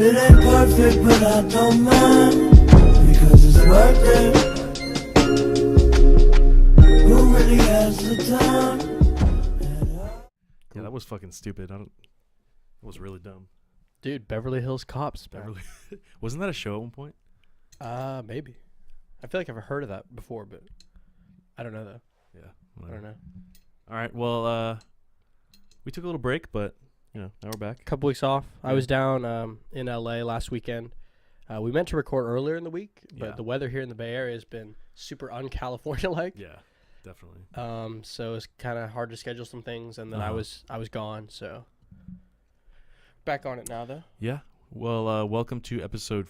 it ain't perfect, but I don't mind, because it's worth it. Who really has the time? Yeah, that was fucking stupid. That was really dumb. Dude, Beverly Hills Cops. Beverly, wasn't that a show at one point? Maybe. I feel like I've heard of that before, but I don't know though. Yeah, I don't know. All right, well, we took a little break, but now we're back. A couple weeks off. Yeah. I was down in LA last weekend. We meant to record earlier in the week, but the weather here in the Bay Area has been super un-California like. Yeah, definitely. So it's kind of hard to schedule some things, and then I was gone. So back on it now though. Yeah. Well, welcome to episode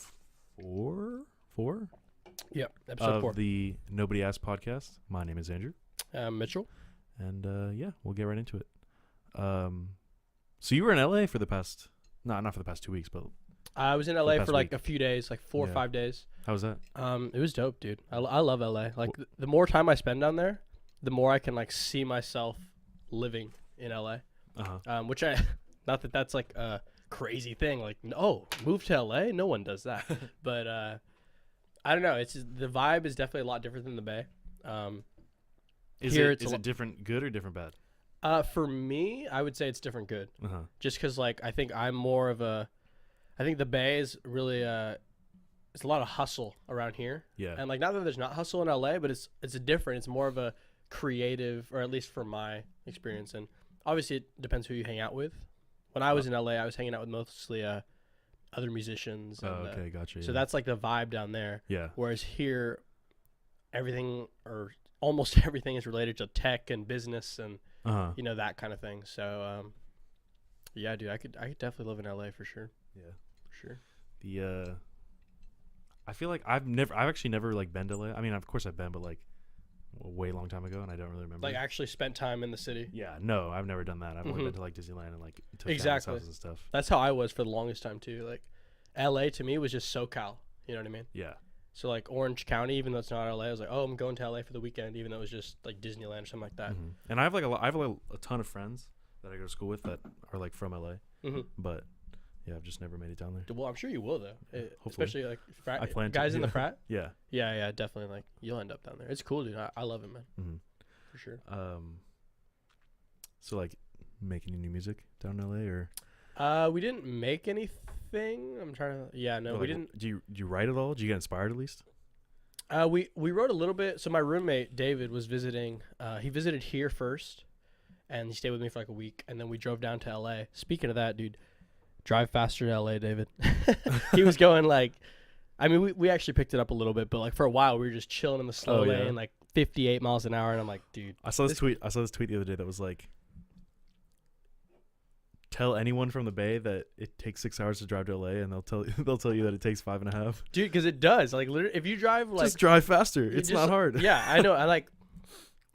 4. Yep, episode 4 of the Nobody Asked podcast. My name is Andrew. Mitchell. And we'll get right into it. So you were in LA for the past, not for the past 2 weeks, but I was in LA for like week. a few days, like 4 or 5 days. How was that? It was dope, dude. I love LA. Like the more time I spend down there, the more I can like see myself living in LA. Which not that that's like a crazy thing. Like, oh, move to LA? No one does that. But I don't know. It's just, the vibe is definitely a lot different than the Bay. Is it different good or different bad? For me, I would say it's different good. Just because like I think I'm more of a, I think the Bay is really it's a lot of hustle around here. Yeah. And like not that there's not hustle in LA, but it's different. It's more of a creative, or at least for my experience. And obviously it depends who you hang out with. When I was in LA, I was hanging out with mostly other musicians. And, okay, gotcha. So that's like the vibe down there. Yeah. Whereas here, everything or almost everything is related to tech and business and that kind of thing. So yeah, dude, I could definitely live in LA for sure. Yeah, for sure. I feel like I've actually never like been to LA. I mean, of course I've been, but like a way long time ago, and I don't really remember. Like actually spent time in the city. Yeah, no, I've never done that. I've only been to like Disneyland and like to family's houses and stuff. That's how I was for the longest time too. Like LA to me was just SoCal. You know what I mean? Yeah. So like Orange County, even though it's not LA, I was like, oh, I'm going to LA for the weekend, even though it was just like Disneyland or something like that. And I have like a ton of friends that I go to school with that are like from LA, but yeah, I've just never made it down there. Well, I'm sure you will though, especially like I plan guys to, in the frat. Yeah, definitely. Like you'll end up down there. It's cool, dude. I love it, man. For sure. So like making new music down in LA or? We didn't make anything. I'm trying to. Yeah, no, we didn't. Do you write at all? Do you get inspired at least? We wrote a little bit. So my roommate David was visiting. He visited here first, and he stayed with me for like a week, and then we drove down to LA. Speaking of that, dude, drive faster to LA, David. He was going like, I mean, we actually picked it up a little bit, but like for a while we were just chilling in the slow lane, like 58 miles an hour, and I'm like, dude. I saw this tweet the other day that was like, tell anyone from the Bay that it takes 6 hours to drive to LA, and they'll tell you that it takes 5.5. Dude, because it does. Like literally, if you drive like just drive faster. It's not hard. Yeah, I know. I like.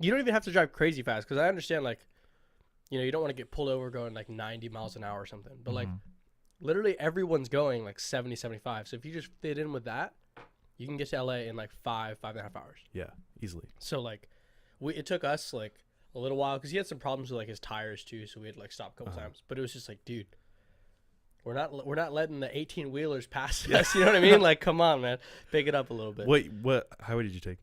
You don't even have to drive crazy fast because I understand like, you don't want to get pulled over going like 90 miles an hour or something. But like, literally everyone's going like 70, 75. So if you just fit in with that, you can get to LA in like 5.5 hours. Yeah, easily. So like, it took us like a little while because he had some problems with like his tires too, so we had to like stop a couple times. But it was just like, dude, we're not letting the 18-wheelers pass us. You know what I mean? Like, come on, man, pick it up a little bit. Wait, what highway did you take?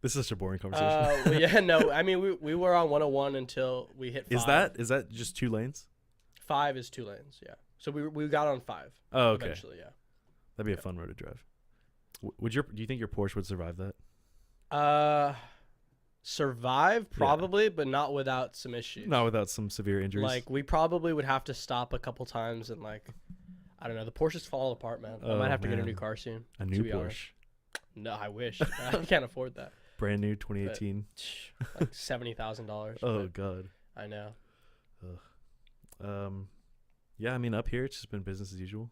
This is such a boring conversation. Well, yeah, no, I mean we were on 101 until we hit 5. Is that just 2 lanes? 5 is 2 lanes, yeah. So we got on 5. Oh, okay. Eventually, yeah. That'd be a fun road to drive. Do you think your Porsche would survive that? Survive probably, but not without some issues. Not without some severe injuries. Like we probably would have to stop a couple times and like, I don't know. The Porsche's falling apart, man. I might have to get a new car soon. A new Porsche. Honest. No, I wish. I can't afford that. Brand new 2018. Like $70,000. Oh God. I know. Yeah, I mean up here it's just been business as usual.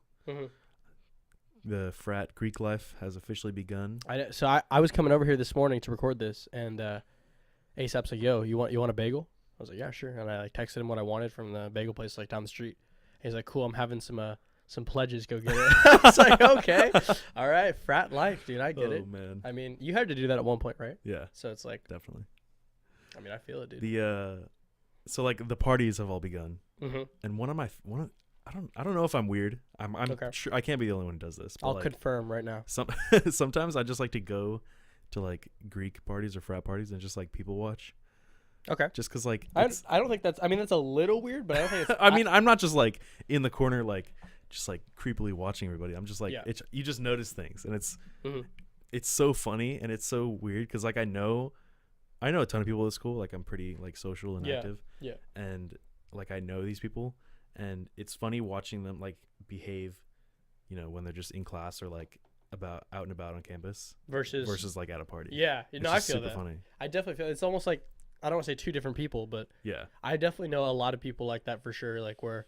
The frat Greek life has officially begun. So I was coming over here this morning to record this, and ASAP's like, "Yo, you want a bagel?" I was like, "Yeah, sure." And I like texted him what I wanted from the bagel place like down the street. He's like, "Cool, I'm having some pledges. Go get it." I was like, "Okay, all right, frat life, dude. I get it." Oh man. I mean, you had to do that at one point, right? Yeah. So it's like definitely. I mean, I feel it, dude. So like the parties have all begun, Mm-hmm. and I don't know if I'm weird. I'm Okay. sure I can't be the only one who does this. But I'll like, confirm right now. sometimes I just like to go to like Greek parties or frat parties and just like people watch. Okay. Just because like I don't think that's. I mean, that's a little weird, but I don't think it's. I mean, I'm not just like in the corner like just like creepily watching everybody. I'm just like you just notice things, and it's so funny and it's so weird because like I know a ton of people at school. Like I'm pretty like social and active. Yeah. And like I know these people, and it's funny watching them like behave, you know, when they're just in class or like out and about on campus versus like at a party. Yeah. It's No, I just feel super that. funny. I definitely feel it's almost like I don't want to say two different people, but Yeah. I definitely know a lot of people like that for sure. Like where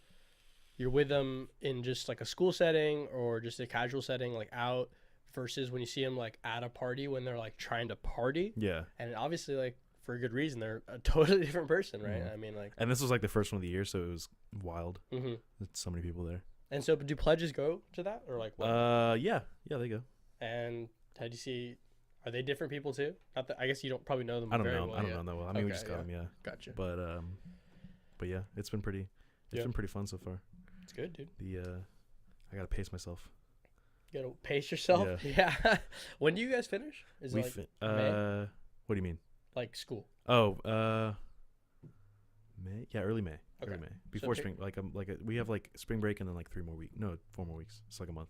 you're with them in just like a school setting or just a casual setting, like out, versus when you see them like at a party when they're like trying to party. Yeah. And obviously, like for a good reason, they're a totally different person, right? Mhm. I mean, like. And this was like the first one of the year, so it was wild. Mm-hmm. There's so many people there. And so, do pledges go to that or like what? Yeah, they go. And how do you see? Are they different people too? Not that I guess you don't probably know them. I don't very know. Well I don't yet. know that well. I mean, we Okay, just got them, yeah. Gotcha. But yeah, it's been pretty. It's Yeah. been pretty fun so far. It's good, dude. I gotta pace myself. You gotta pace yourself. Yeah. When do you guys finish? Is We it like May? What do you mean? like school? Oh, May. Yeah, early May. Okay. Early May. Before pick- spring, we have like spring break and then like 4 more weeks. It's like a month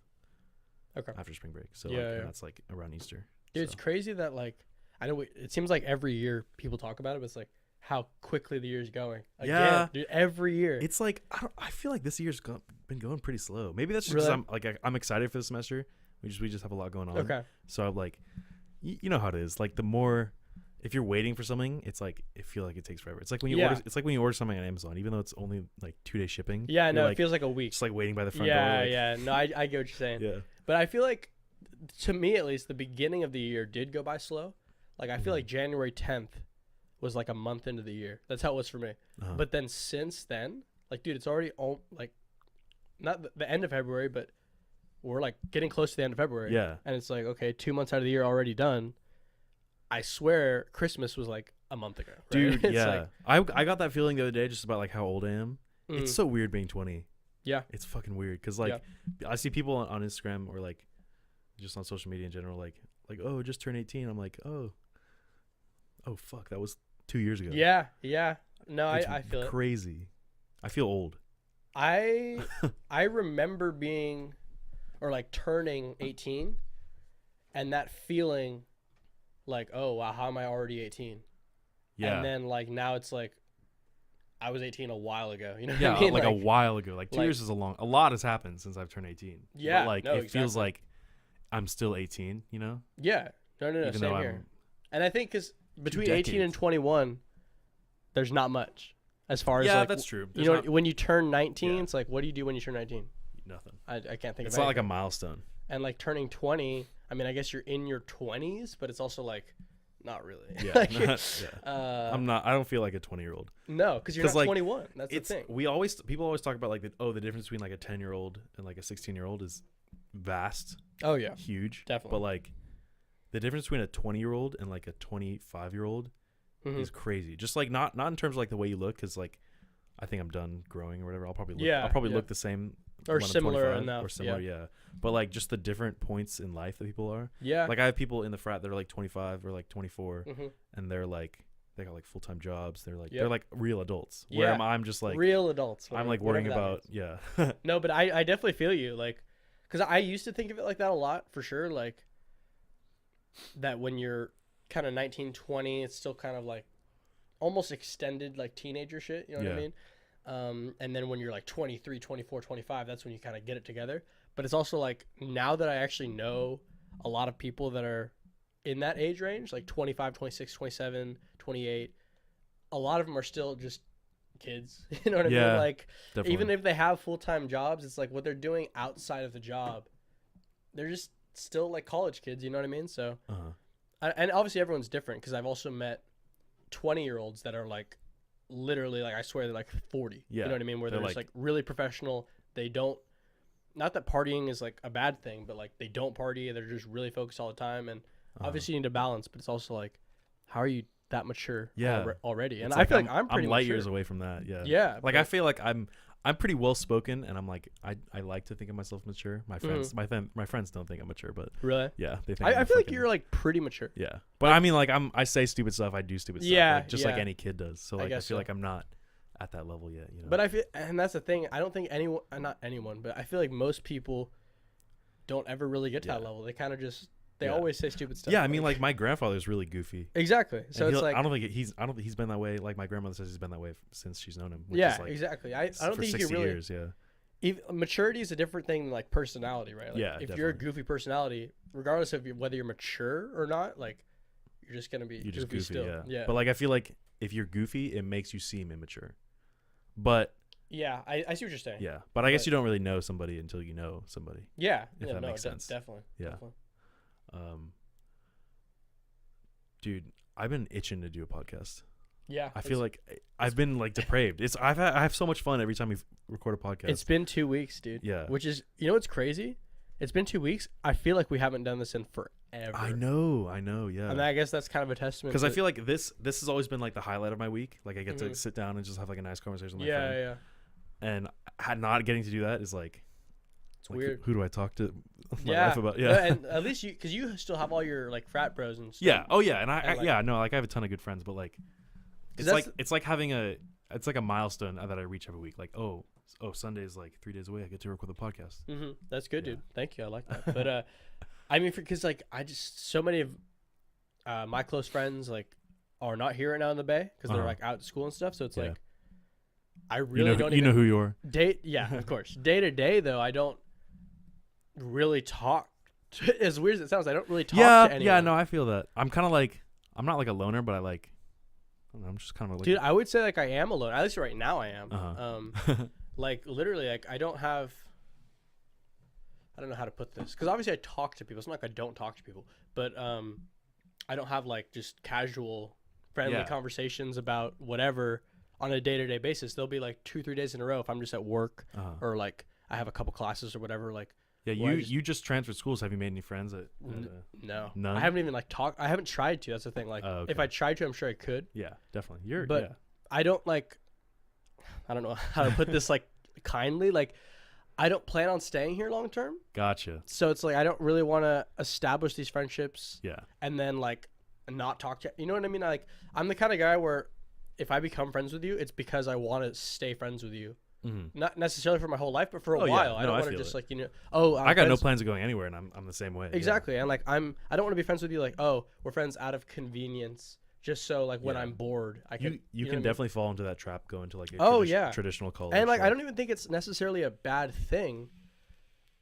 Okay. after spring break. So Yeah, like, yeah. and that's like around Easter. Dude, it's So, crazy that like I know it seems like every year people talk about it, but it's like how quickly the year's going. Again, Yeah. dude, every year. it's like I feel like this year's been going pretty slow. Maybe that's just because Really? I'm excited for the semester. We just have a lot going on. Okay. So I'm like, you know how it is. Like the more, if you're waiting for something, it's like it feel like it takes forever. It's like when you Yeah. order. It's like when you order something on Amazon, even though it's only like 2 day shipping. Yeah, you're no, like, it feels like a week. just like waiting by the front door. Yeah, Like, yeah. No, I get what you're saying. yeah. But I feel like, to me at least, the beginning of the year did go by slow. Like, I feel like January 10th was like a month into the year. That's how it was for me. Uh-huh. But then since then, like, dude, it's already like not the end of February, but we're like getting close to the end of February. Yeah. And it's like, okay, 2 months out of the year already done. I swear Christmas was like a month ago. Right? Dude, It's yeah. like, I got that feeling the other day just about like how old I am. It's so weird being 20. Yeah. It's fucking weird because like I see people on Instagram or like just on social media in general like oh, just turned 18. I'm like, oh fuck, that was 2 years ago. Yeah, yeah. No, It's I feel it. crazy. I feel old. I remember being or like turning 18 and that feeling like, oh wow, how am I already 18? Yeah. And then like now it's like I was 18 a while ago. You know what Yeah, I mean? like a while ago. Like 2 like- years is a lot has happened since I've turned 18. Yeah, But like no, it feels exactly. like I'm still 18, you know? Yeah. No, Even same though here. I'm And I think because between 18 and decades. 21, there's not much as far as Yeah, like, that's true. You There's know, not- when you turn 19, Yeah. it's like, what do you do when you turn 19? nothing. I can't think It's of not like a anything. milestone. And like turning 20, I mean, I guess you're in your 20s, but it's also like not really. Yeah. Like, yeah. I don't feel like a 20-year-old. no, because you're 'Cause, not like, 21. That's the It's thing. people always talk about like the difference between like a 10-year-old and like a 16-year-old is vast, Oh yeah, huge. definitely. But like the difference between a 20-year-old and like a 25-year-old Mhm. is crazy. Just like not in terms of like the way you look, because like I think I'm done growing or whatever. I'll probably Yeah, look the same Or when I'm similar 25, enough, or similar, yeah. But like just the different points in life that people are. Yeah. Like I have people in the frat that are like 25 or like 24, Mhm. and they're like they got like full-time jobs. They're like Yep. they're like real adults. Where Yeah. I'm just like real adults. I'm like whatever worrying that about means. yeah. No, but I definitely feel you. Like, because I used to think of it like that a lot for sure. Like, that when you're kind of 19, 20, it's still kind of like almost extended like teenager shit. You know what I Yeah. mean? And then when you're like 23, 24, 25, that's when you kind of get it together. But it's also like now that I actually know a lot of people that are in that age range, like 25, 26, 27, 28, a lot of them are still just kids. You know what I Yeah, mean? Like, Definitely. even if they have full-time jobs, it's like what they're doing outside of the job. They're just still like college kids. You know what I mean? So, and obviously everyone's different because I've also met 20-year-olds that are like literally like I swear they're like 40. Yeah, You know what I mean? Where they're they're just like really professional. They don't. Not that partying is like a bad thing, but like they don't party. They're just really focused all the time. And obviously you need to balance, but it's also like, how are you that mature Yeah. already. And It's I feel I'm, like I'm pretty light mature. years away from that. Yeah. Yeah. Like I feel like I'm pretty well spoken, and I'm like I like to think of myself mature. My friends my friends don't think I'm mature, but Really? yeah, they think I feel like you're like pretty mature. yeah. But I mean, like I say stupid stuff, I do stupid stuff, Yeah, like, just like yeah. any kid does. So like I guess feel so. like I'm not at that level yet, you know. But I feel, and that's the thing. I don't think anyone, not anyone, but I feel like most people don't ever really get to that Yeah. level. They kind of just, they Yeah. always say stupid stuff. yeah, I mean, like my grandfather's really goofy. Exactly. So And it's like, I don't think he's been that way. Like my grandmother says, he's been that way since she's known him. Which yeah, is like exactly. I don't for think you 60 can really. years, yeah. Maturity is a different thing than like personality, right? Like, Yeah, if you're a goofy personality, regardless of whether you're mature or not, like you're just gonna be You're just goofy, still. yeah. But like I feel like if you're goofy, it makes you seem immature. But yeah, I see what you're saying. yeah, but I guess you don't really know somebody until you know somebody. Yeah, If that makes sense. Definitely. Yeah. Definitely. Dude, I've been itching to do a podcast. Yeah. I feel like I've been like depraved. I have so much fun every time we record a podcast. It's been 2 weeks, dude. Yeah. Which is, you know what's crazy? It's been 2 weeks. I feel like we haven't done this in forever. I know, yeah. And I guess that's kind of a testament. Because I feel like this has always been like the highlight of my week. Like I get to sit down and just have like a nice conversation with my friend. Yeah. And not getting to do that is like, It's weird. Who do I talk to my Yeah. life about? No, Yeah. and at least because you still have all your like frat bros and stuff. Yeah. Oh yeah. And I like- yeah, no, like I have a ton of good friends, but like it's like having it's like a milestone that I reach every week. Like, oh, Sunday's like 3 days away. I get to record the podcast. Mm-hmm. That's good, Yeah. dude. Thank you. I like that. But I mean, because like so many of my close friends like are not here right now in the Bay because they're like out at school and stuff. So it's Yeah. like I really don't. You know who you are. Yeah, of course. Day to day though, I don't really talk. As weird as it sounds, I don't really talk to anyone. Yeah, no, I feel that. I'm kind of like I'm not like a loner, but I don't know, I'm just kind of like Dude, I would say like I am alone. At least right now I am. Uh-huh. Like literally, like I don't know how to put this because obviously I talk to people. It's not like I don't talk to people, but I don't have like just casual, friendly conversations about whatever on a day-to-day basis. There'll be like 2-3 days in a row if I'm just at work or like I have a couple classes or whatever. Like yeah, you just transferred schools. Have you made any friends no, none? I haven't even like talked. I haven't tried to. That's the thing. Like okay. if I tried to, I'm sure I could. Yeah, definitely. But I don't like. I don't know how to put this like kindly. Like I don't plan on staying here long term. Gotcha. So it's like I don't really want to establish these friendships. Yeah. And then like not talk to you know what I mean? I'm the kind of guy where if I become friends with you, it's because I want to stay friends with you. Mm-hmm. Not necessarily for my whole life, but for a while. Yeah. I No, don't I want to feel just it. like I got no plans of going anywhere, and I'm the same way. Exactly. And like I don't want to be friends with you like we're friends out of convenience. Just so like when I'm bored, I can. You can definitely fall into that trap, go into like a traditional college. And like I don't even think it's necessarily a bad thing.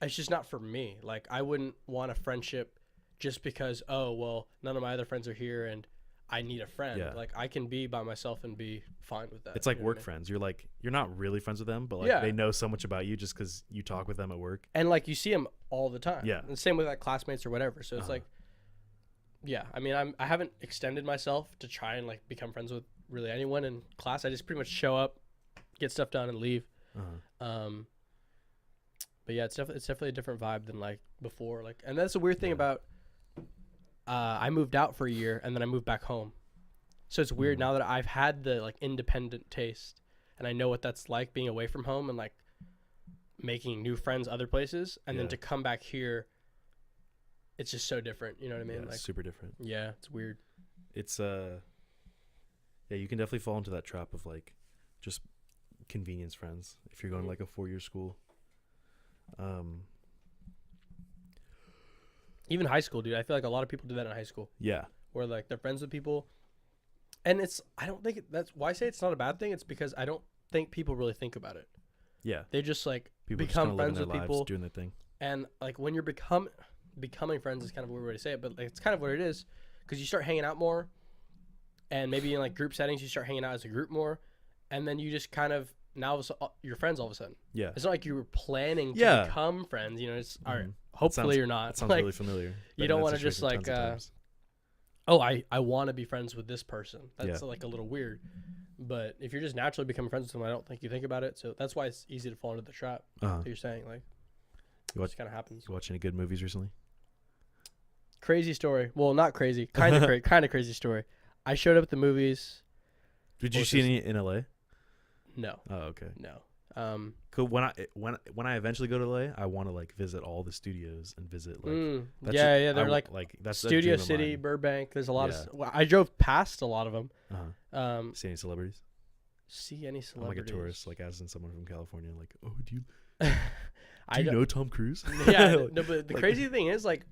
It's just not for me. Like I wouldn't want a friendship just because none of my other friends are here and I need a friend. Yeah. Like I can be by myself and be fine with that. It's like you know work what I mean? friends. You're not really friends with them, but like they know so much about you just because you talk with them at work. And like you see them all the time. Yeah. And the same with like classmates or whatever. So it's like. Yeah, I mean, I haven't extended myself to try and like become friends with really anyone in class. I just pretty much show up, get stuff done, and leave. But yeah, it's definitely a different vibe than like before. Like, and that's the weird thing about. I moved out for a year and then I moved back home, so it's weird now that I've had the like independent taste and I know what that's like being away from home and like making new friends other places, and then to come back here. It's just so different, you know what I mean? Yeah, like super different. Yeah, it's weird. It's you can definitely fall into that trap of like just convenience friends if you're going to like a 4-year school. Even high school, dude. I feel like a lot of people do that in high school. Yeah. Where like they're friends with people, and I don't think that's why I say it's not a bad thing. It's because I don't think people really think about it. Yeah. They just like People become just friends living with their people, lives, doing their thing. and like when you're becoming friends is kind of a weird way to say it, but like, it's kind of what it is because you start hanging out more, and maybe in like group settings you start hanging out as a group more, and then you just kind of now you're friends all of a sudden. Yeah. It's not like you were planning to become friends. You know, it's all right. Hopefully you're not. That sounds like, really familiar. You don't want to just like, I want to be friends with this person. That's like a little weird. But if you're just naturally becoming friends with someone, I don't think you think about it. So that's why it's easy to fall into the trap. That you're saying like, it just kind of happens. You watch any good movies recently? Crazy story. Well, not crazy. Kind of crazy story. I showed up at the movies. Did you see any in LA? No. Oh, okay. No. Cool. When I eventually go to LA, I want to like visit all the studios and visit like they're like that's Studio City, Burbank. there's a lot of well, I drove past a lot of them. See any celebrities? See any celebrities? I'm like a tourist, like as in someone from California, like, oh, do you know Tom Cruise? Yeah, no, but the crazy thing is, like,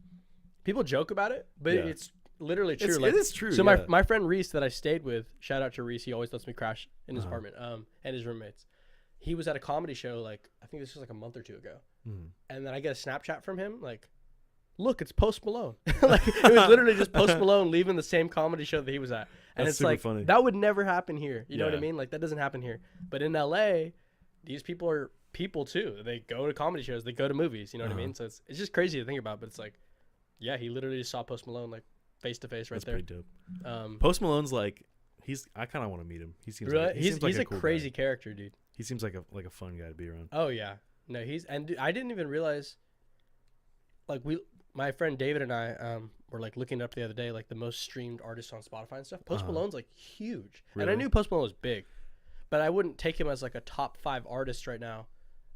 people joke about it, but it's literally true. Like, it is true. So my friend Reese that I stayed with, shout out to Reese, he always lets me crash in his apartment, and his roommates. He was at a comedy show, like, I think this was like a month or two ago, and then I get a Snapchat from him, like, look, it's Post Malone. Like, it was literally just Post Malone leaving the same comedy show that he was at, and it's like funny. That would never happen here. You know what I mean? Like, that doesn't happen here. But in LA, these people are people too. They go to comedy shows, they go to movies. You know what I mean? So it's just crazy to think about. But it's like, yeah, he literally just saw Post Malone like face to face right there. That's pretty dope. Post Malone's like, I kind of want to meet him. He seems really? Like, he's a cool crazy guy. character, dude. He seems like a fun guy to be around. Oh yeah, no, dude, I didn't even realize. Like my friend David and I were like looking up the other day, like the most streamed artists on Spotify and stuff. Post Malone's like huge, really? And I knew Post Malone was big, but I wouldn't take him as like a top 5 artist right now,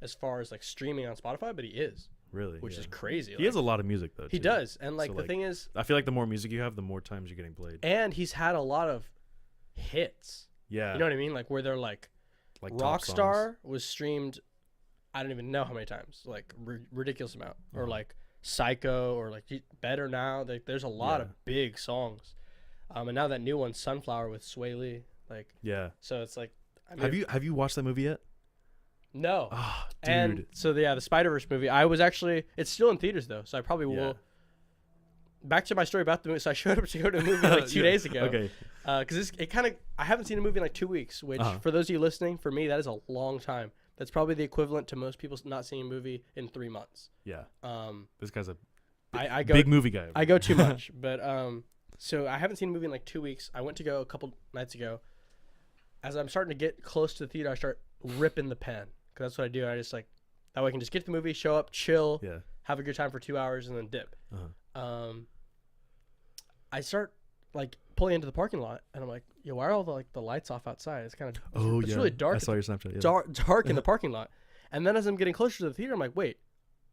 as far as like streaming on Spotify. But he is. Really? Which is crazy. He has a lot of music though. He does, and like the thing is, I feel like the more music you have, the more times you're getting played. And he's had a lot of hits. Yeah. You know what I mean? Like where they're like Rockstar was streamed, I don't even know how many times, like ridiculous amount, or like Psycho, or like Better Now. Like there's a lot of big songs, and now that new one, Sunflower with Sway Lee, like So it's like, I mean, have you watched that movie yet? No. Oh, dude. And so the Spider-Verse movie, I was actually, it's still in theaters though, so I probably will. Back to my story about the movie. So I showed up to go to a movie like 2 days ago. Okay. Because I haven't seen a movie in like 2 weeks, which for those of you listening, for me, that is a long time. That's probably the equivalent to most people not seeing a movie in 3 months. Yeah. This guy's a big movie guy. I go too much. But so I haven't seen a movie in like 2 weeks. I went to go a couple nights ago. As I'm starting to get close to the theater, I start ripping the pen. Because that's what I do. I just like, that way I can just get to the movie, show up, chill, have a good time for 2 hours, and then dip. I start like pulling into the parking lot, and I'm like, yo, why are all the lights off outside? It's kind of it's really dark. I saw your Snapchat. Yeah. Dark in the parking lot. And then as I'm getting closer to the theater, I'm like, wait,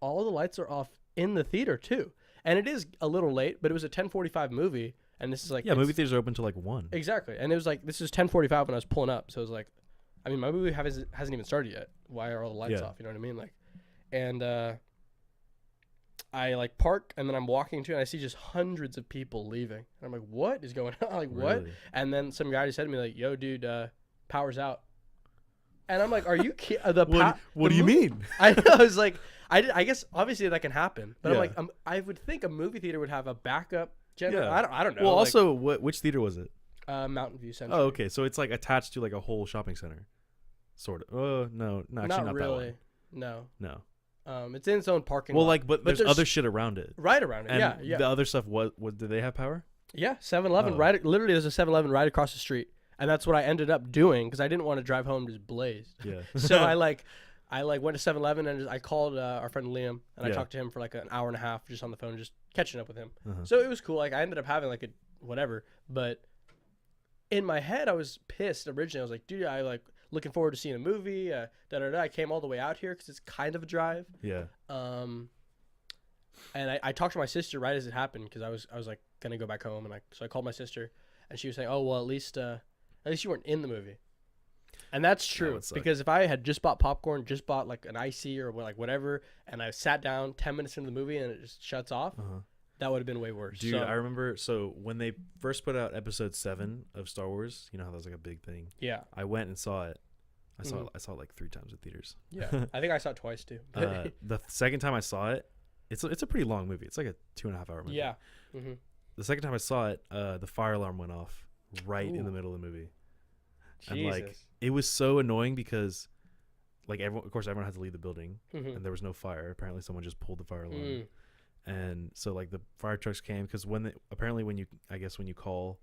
all the lights are off in the theater too. And it is a little late, but it was a 10:45 movie, and this is like movie theaters are open till like 1. Exactly. And it was like, this is 10:45 when I was pulling up, so it was like, I mean, my movie hasn't even started yet. Why are all the lights off? You know what I mean? Like, and I like park, and then I'm walking to, and I see just hundreds of people leaving. And I'm like, what is going on? Like, what? Really? And then some guy just said to me, like, yo, dude, power's out. And I'm like, are you kidding? What do you mean? I was like, I guess obviously that can happen, but I'm like, I would think a movie theater would have a backup generator. I don't know. Well, also, which theater was it? Mountain View Center. Oh, okay. So it's like attached to like a whole shopping center, sort of. No, actually not really. That one. No. It's in its own parking lot. Well, like, but there's other shit around it. Right around it. And yeah. The other stuff, what did they have power? Yeah, 7-Eleven. Right, literally, there's a 7-Eleven right across the street, and that's what I ended up doing because I didn't want to drive home just blazed. Yeah. So I went to 7-Eleven and I called our friend Liam, and I talked to him for like an hour and a half just on the phone, just catching up with him. So it was cool. Like I ended up having like a whatever, but in my head I was pissed originally. I was like, dude, I like looking forward to seeing a movie. I came all the way out here because it's kind of a drive. Yeah. And I talked to my sister right as it happened because I was like gonna go back home, and so I called my sister, and she was saying, oh well, at least you weren't in the movie. And that's true, because if I had just bought popcorn, just bought like an icy or like whatever, and I sat down 10 minutes into the movie and it just shuts off, that would have been way worse. Dude, I remember, so when they first put out episode 7 of Star Wars, you know how that was like a big thing? Yeah. I went and saw it. I saw it like 3 times in theaters. Yeah. I think I saw it twice too. The second time I saw it, it's a pretty long movie. It's like a 2.5 hour movie. Yeah. Mm-hmm. The second time I saw it, the fire alarm went off right in the middle of the movie. Jesus. And like it was so annoying because like everyone had to leave the building, and there was no fire. Apparently someone just pulled the fire alarm. And so like the fire trucks came because when you call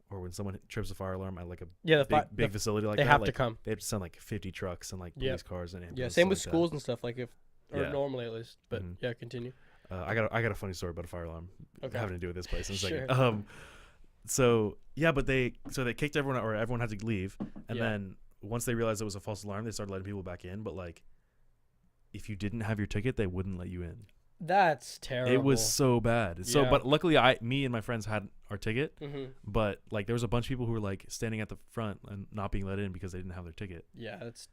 or when someone trips a fire alarm at like a big facility like they that, have like, to come. They have to send like 50 trucks and like police cars and ambulances. Yeah, same with schools and stuff normally at least. But continue. I got a funny story about a fire alarm having to do with this place in a second. So yeah, but they kicked everyone out, or everyone had to leave, and then once they realized it was a false alarm, they started letting people back in. But like, if you didn't have your ticket, they wouldn't let you in. That's terrible. It was so bad. So, but luckily, me and my friends had our ticket. Mm-hmm. But like, there was a bunch of people who were like standing at the front and not being let in because they didn't have their ticket. Yeah, that's.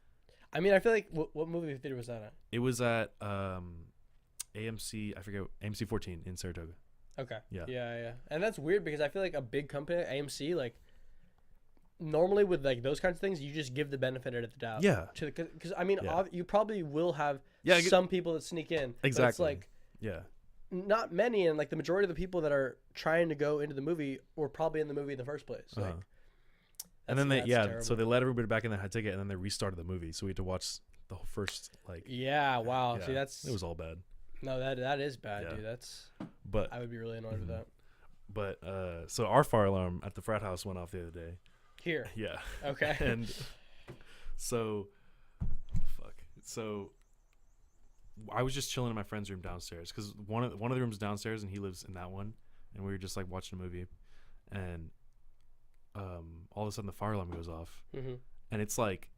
I mean, I feel like what movie theater was that at? It was at AMC. I forget, AMC 14 in Saratoga. Okay. Yeah. And that's weird because I feel like a big company, AMC, like normally with like those kinds of things, you just give the benefit of the doubt. Yeah. Because I mean, you probably will have some people that sneak in. Exactly. But it's like not many, and like the majority of the people that are trying to go into the movie were probably in the movie in the first place. Like, and then so they let everybody back in that had ticket, and then they restarted the movie, so we had to watch the whole first like. Yeah. Wow. See, it was all bad. No, that is bad, dude. I would be really annoyed with that. But so our fire alarm at the frat house went off the other day. Here. Yeah. Okay. And so I was just chilling in my friend's room downstairs because one of the rooms downstairs, and he lives in that one, and we were just like watching a movie, and all of a sudden the fire alarm goes off, and it's like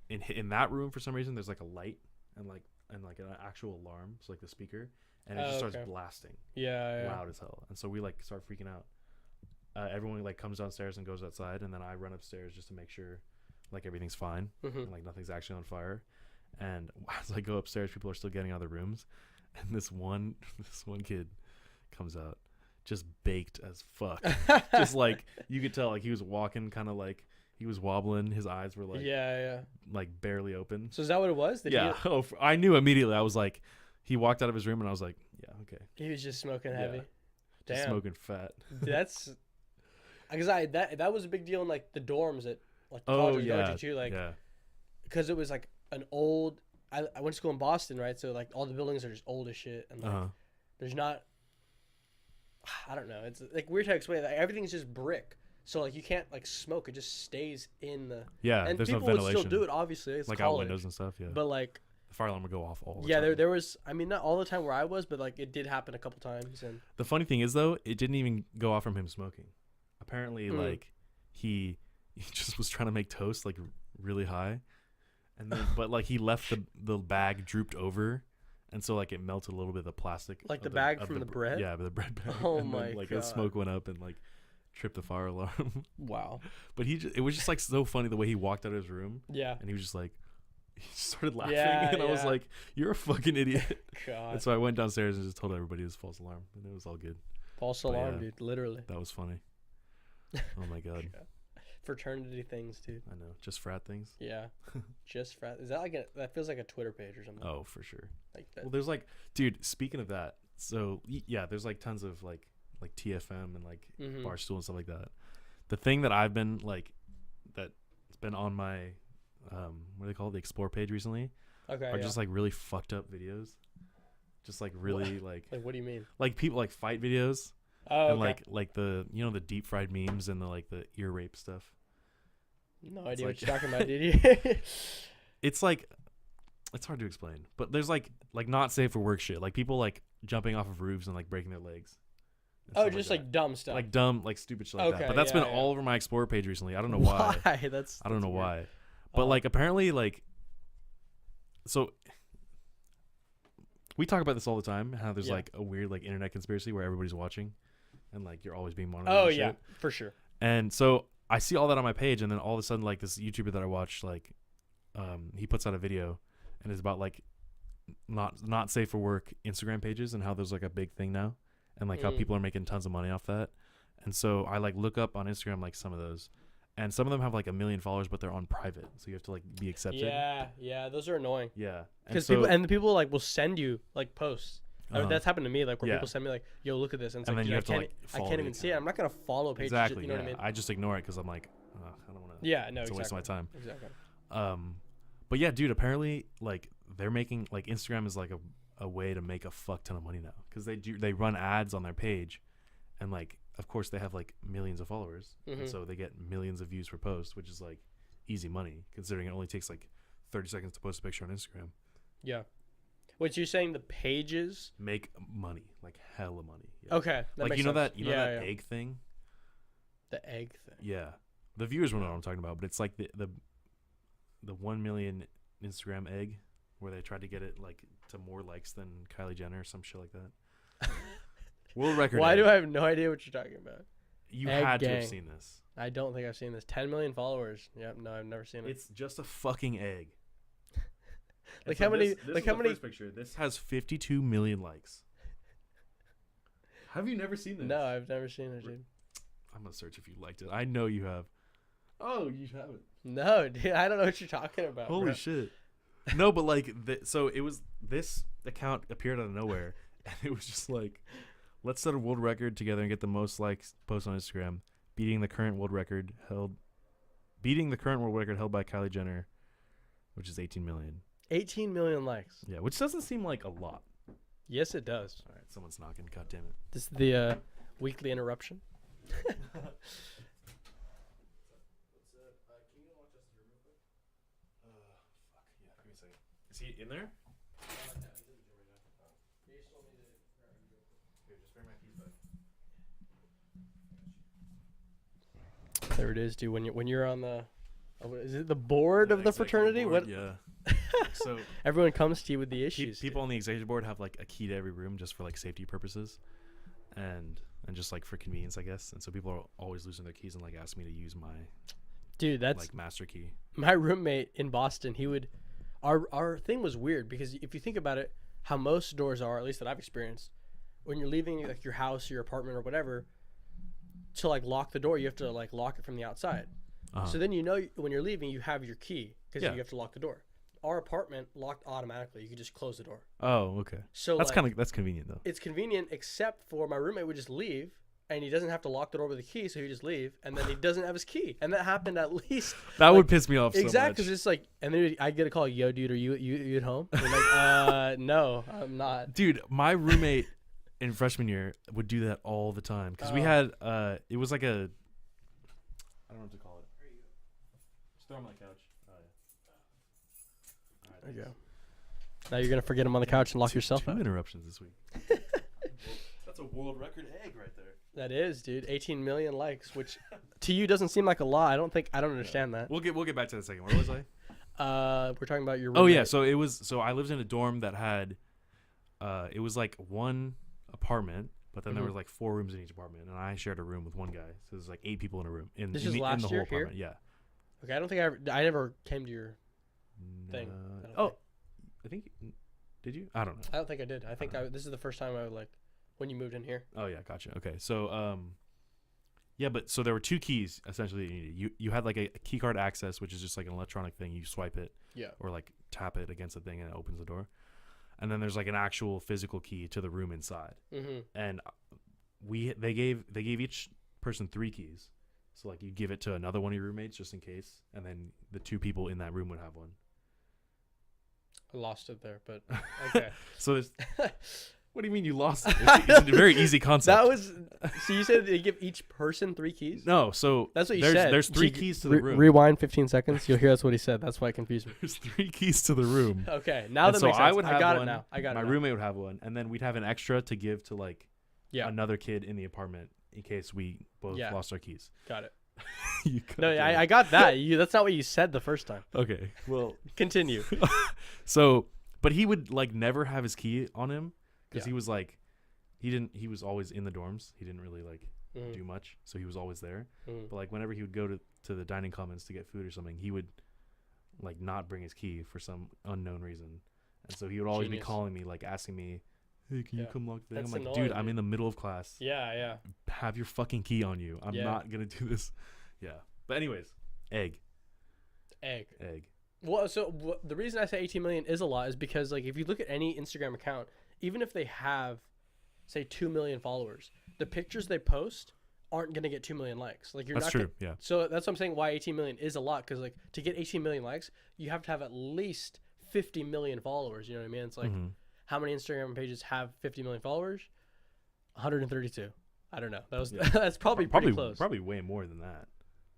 in that room for some reason there's like a light and an actual alarm, so like the speaker, and it just starts blasting loud as hell, and so we like start freaking out. Everyone like comes downstairs and goes outside, and then I run upstairs just to make sure like everything's fine and like nothing's actually on fire. And as I go upstairs, people are still getting out of their rooms, and this one kid comes out just baked as fuck. Just like you could tell, like he was walking kind of like he was wobbling. His eyes were like like barely open. So is that what it was? I knew immediately. I was like, he walked out of his room, and I was like, yeah, okay. He was just smoking heavy. Just smoking fat. That's because that was a big deal in like the dorms at like college going to like because it was like an old. I went to school in Boston, right? So like all the buildings are just old as shit, and like there's not. I don't know. It's like weird to explain. Like, everything's just brick, so like you can't like smoke. It just stays in the and there's people no ventilation. would still do it. Obviously, it's like college, out windows and stuff. Yeah, but like the fire alarm would go off all the time. There was. I mean, not all the time where I was, but like it did happen a couple times. And the funny thing is though, it didn't even go off from him smoking. Apparently, like he just was trying to make toast like really high, and then but like he left the bag drooped over, and so like it melted a little bit of the plastic, like the bag from the bread. Yeah, the bread bag. Oh and my then, like god! the smoke went up and like tripped the fire alarm. Wow. But it was just like so funny the way he walked out of his room. Yeah. And he was just like, he started laughing, and I was like, "You're a fucking idiot." God. And so I went downstairs and just told everybody it was false alarm, and it was all good. False alarm, dude. Literally. That was funny. Oh my god. Fraternity things, dude. I know. Just frat things. Yeah. Just frat. Is that like that feels like a Twitter page or something? Oh, for sure. Like that. Well, there's like, dude. Speaking of that, so yeah, there's like tons of like TFM and like Barstool and stuff like that. The thing that I've been like, that's been on my, what do they call it, the Explore page recently, are just like really fucked up videos. Just like really like. Like what do you mean? Like people like fight videos. Oh, and like the the deep fried memes and the like the ear rape stuff. No idea what you're talking about, dude. It's like, it's hard to explain, but there's like not safe for work shit. Like people like jumping off of roofs and like breaking their legs. Oh, just like dumb stuff. Like dumb, like stupid shit like that. But that's been all over my Explore page recently. I don't know why. I don't know why. But like apparently like, so we talk about this all the time. How there's like a weird like internet conspiracy where everybody's watching, and like you're always being monitored. Oh and yeah, shit. for sure. And so I see all that on my page, and then all of a sudden, like this YouTuber that I watch, like, he puts out a video, and it's about like not safe for work Instagram pages and how there's like a big thing now, and like how people are making tons of money off that. And so I like look up on Instagram like some of those, and some of them have like 1 million followers, but they're on private, so you have to like be accepted. Yeah, those are annoying. Yeah, because the people like will send you like posts. That's happened to me, like where people send me like, "Yo, look at this," and it's and like, then you have to like I can't even see it. I'm not gonna follow pages. Exactly. You know what I mean? I just ignore it because I'm like, I don't want to. Yeah, no, it's a waste of my time. Exactly. But yeah, dude. Apparently, like they're making like Instagram is like a way to make a fuck ton of money now because they run ads on their page, and like of course they have like millions of followers, and so they get millions of views per post, which is like easy money considering it only takes like 30 seconds to post a picture on Instagram. Yeah. What you're saying, the pages make money, like hella money. Yeah. Okay, that like makes you know sense. that that egg thing. The egg thing. Yeah, the viewers will know what I'm talking about, but it's like the 1 million Instagram egg, where they tried to get it like to more likes than Kylie Jenner or some shit like that. World record. Why egg. do I have no idea what you're talking about? You Egg had to gang. have seen this. I don't think I've seen this. 10 million followers. Yep, no, I've never seen it. It's just a fucking egg. Like how many? This Like is how the many? first picture. This has 52 million likes. Have you never seen this? No, I've never seen it, dude. I'm gonna search if you liked it. I know you have. Oh, you haven't. No, dude, I don't know what you're talking about. Holy bro. shit. No, but like, so it was, this account appeared out of nowhere, and it was just like, let's set a world record together and get the most likes post on Instagram, beating the current world record held by Kylie Jenner, which is 18 million. 18 million likes. Yeah, which doesn't seem like a lot. Yes, it does. All right, someone's knocking. God damn it. This is the weekly interruption. Is he in there? There it is, dude. When you're on the, is it the board of the fraternity? Board, What? yeah. So Everyone comes to you with the issues. people on the executive board have like a key to every room just for like safety purposes, and just like for convenience, I guess. And so people are always losing their keys and like ask me to use my Dude, that's like master key. my roommate in Boston. He would, our thing was weird because if you think about it, how most doors are, at least that I've experienced, when you're leaving like your house, your apartment, or whatever, to like lock the door, you have to like lock it from the outside. So then when you're leaving, you have your key because you have to lock the door. Our apartment locked automatically. You could just close the door. Oh, okay. So that's like, that's convenient though. it's convenient, except for my roommate would just leave, and he doesn't have to lock the door with a key, so he just leave, and then he doesn't have his key, and that happened at least. That would piss me off so much. Exactly, because it's like, and then I get a call, yo, dude, are you at home? And I'm like, no, I'm not. Dude, my roommate in freshman year would do that all the time because we had it was like a, I don't know what to call it. There you go. Just throw him on the couch. Oh, yeah. There you go. Now you're gonna forget him on the couch and lock yourself Two out. interruptions this week. That's a world record egg right there. That is, dude. 18 million likes, which to you doesn't seem like a lot. I don't understand that. We'll get back to that second. Where was I? We're talking about your roommate. Oh yeah, so I lived in a dorm that had it was like one apartment, but then there was like 4 rooms in each apartment, and I shared a room with one guy. So there's like 8 people in a room in This in is the last whole year apartment. here? Yeah. Okay, I don't think I never came to your thing. I think did you? I don't know. I don't think I did. I think this is the first time I would like when you moved in here. Oh yeah, gotcha. Okay, so yeah, but so there were 2 keys essentially that you needed. You had like a key card access, which is just like an electronic thing. You swipe it, or like tap it against the thing, and it opens the door. And then there's like an actual physical key to the room inside. And they gave each person 3 keys. So like you give it to another one of your roommates just in case, and then the 2 people in that room would have one. I lost it there, but okay. So there's. What do you mean you lost it? It's a very easy concept. That was so you said they give each person 3 keys? No, so that's what you there's, said. There's 3 keys to the room. Rewind 15 seconds. You'll hear that's what he said. That's why it confused me. There's 3 keys to the room. Okay, now that makes sense. I would have got one. it now. I got my it. My roommate would have one, and then we'd have an extra to give to like another kid in the apartment in case we both lost our keys. Got it. No, I got that. That's not what you said the first time. Okay, well, continue. So, but he would like never have his key on him because he was like, he was always in the dorms. He didn't really like do much, so he was always there. But like whenever he would go to the dining commons to get food or something, he would like not bring his key for some unknown reason, and so he would always be calling me, like asking me, hey, can you come lock the thing? I'm like, annoying, dude, I'm in the middle of class. Yeah. Have your fucking key on you. I'm not gonna do this. Yeah. But anyways, egg. Well, so the reason I say 18 million is a lot is because like if you look at any Instagram account, even if they have, say, 2 million followers, the pictures they post aren't gonna get 2 million likes. Like you're that's not. True. Yeah. So that's what I'm saying. Why 18 million is a lot, because like to get 18 million likes, you have to have at least 50 million followers. You know what I mean? It's like how many Instagram pages have 50 million followers? 132. I don't know. That was that's probably pretty close. Probably way more than that.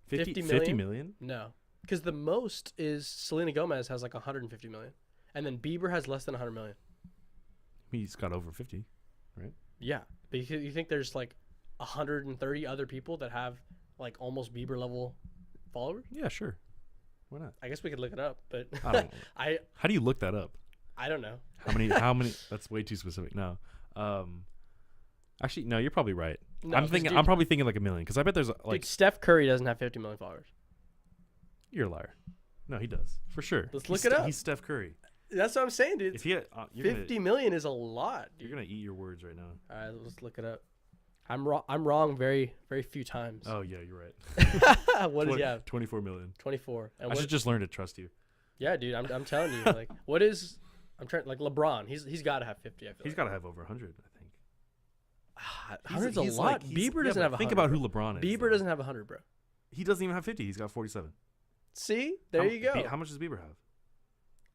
50 million? No, because the most is Selena Gomez has like 150 million, and then Bieber has less than 100 million. He's got over 50, right? Yeah, but you think there's like 130 other people that have like almost Bieber level followers? Yeah, sure. Why not? I guess we could look it up, but I don't. I How do you look that up? I don't know. How many? How many? That's way too specific. No. Actually, no. You're probably right. No, I'm thinking. I'm probably thinking like a million because I bet there's like. Dude, Steph Curry doesn't have 50 million followers. You're a liar. No, he does for sure. Let's look it up. He's Steph Curry. That's what I'm saying, dude. If he, 50 million is a lot, dude. You're gonna eat your words right now. All right, let's look it up. I'm wrong. I'm wrong very, very few times. Oh yeah, you're right. What does he have? 24 million. 24. And I should just learn to trust you. Yeah, dude. I'm telling you, like, what is? I'm trying like LeBron. He's got to have 50. I feel he's got to have over 100. I think. 100's a lot. Bieber doesn't have 100. Think about who LeBron is. Bieber doesn't have 100, bro. He doesn't even have 50. He's got 47. See, there you go. How much does Bieber have?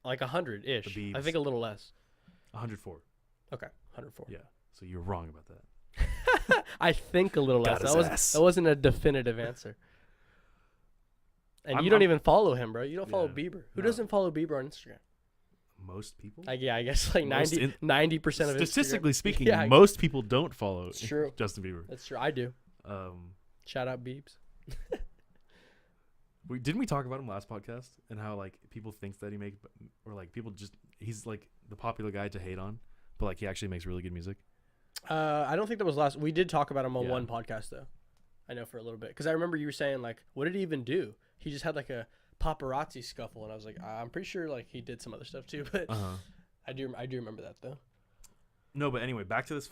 Like 100 ish. I think a little less. 104. Okay, 104. Yeah. So you're wrong about that. I think a little less. That wasn't a definitive answer. And you don't even follow him, bro. You don't follow Bieber. Who doesn't follow Bieber on Instagram? Most people? I guess like 90% of statistically Instagram. speaking, most people don't follow Justin Bieber. That's true. I do. Shout out Biebs. Didn't we talk about him last podcast and how like people think that he makes, or like people just he's like the popular guy to hate on, but like he actually makes really good music. I don't think that was last. We did talk about him on one podcast though. I know for a little bit because I remember you were saying like, what did he even do? He just had like a paparazzi scuffle, and I was like, I'm pretty sure like he did some other stuff too, but I do remember that though. No, but anyway, back to this